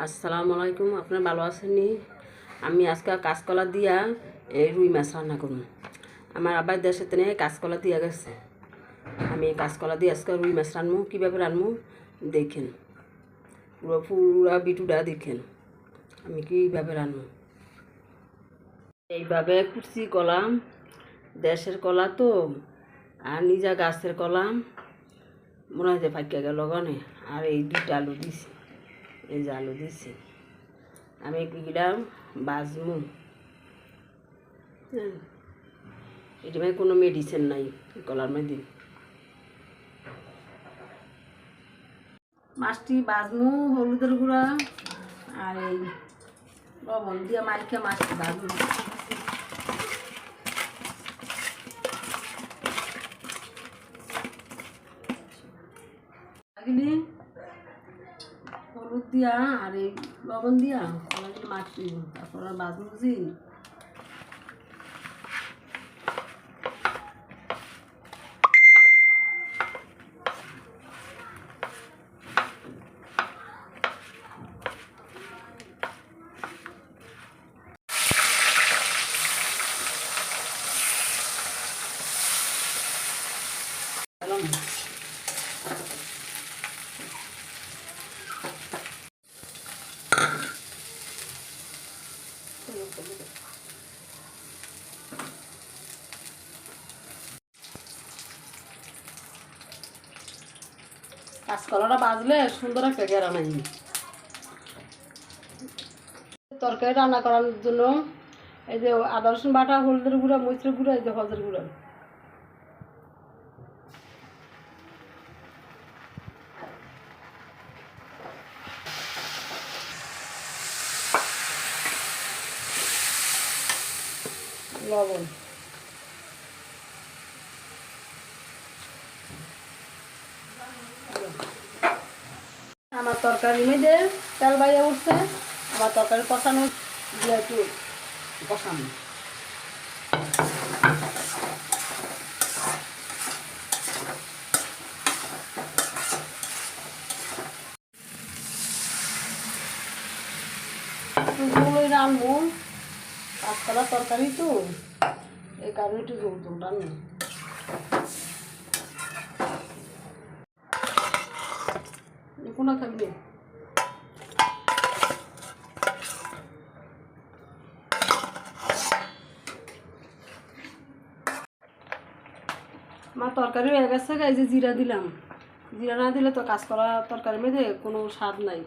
আসসালামু আলাইকুম। আপনারা ভালো আছেননি? আমি আজকে কাঁচকলা দিয়া এই রুই মাছ রান্না করুন। আমার আবার দেশে তেনে কাঁচকলা দিয়া গেছে। আমি কাঁচকলা দিয়ে আজকে রুই মাছ রান্নু। কীভাবে রান্নু দেখেন, পুরা বিটুটা দেখেন আমি কীভাবে রান্নু। এইভাবে কুচি কলা, দেশের কলা তো, আর নিজা গাছের কলা মনে হয় যে ফাঁকিয়া গেল গনে। আর এই দুইটা আলু দিছি, এই যে আলু দিছি আমি এগুলা বাজমু। এটা মানে কোনো মেডিসিন নাই কলার মধ্যে। মাছটি বাজমু হলুদের গুঁড়া আর এই লবণ দিয়ে মাইখা মাছটি বাজমু। হলুদ দিয়া আর এই লবণ দিয়া কলাগুলো মাছটি তারপর আর বাজমু বুঝি। কাঁচকলাটা বাজলে সুন্দর একটা ঘেরা নাই। তরকারি রান্না করার জন্য এই যে আদা রসুন বাটা, হলুদের গুঁড়া, মরিচের গুঁড়া, এই যে হলদের গুঁড়া। লবণ, আমার তরকারি মেয়েদে তেল বাইরে উঠছে। আমার তরকারি কষানো দিয়ে একটু কষানো। রানবো কাঁচকলার তরকারি তো, এই কারণে একটু জোর জোর রান্না। কোনা থাকবে আমার তরকারি হয়ে গেছে। এই যে জিরা দিলাম, জিরা না দিলে তো কাঁচকলা তরকারি মেয়েদে কোনো স্বাদ নাই।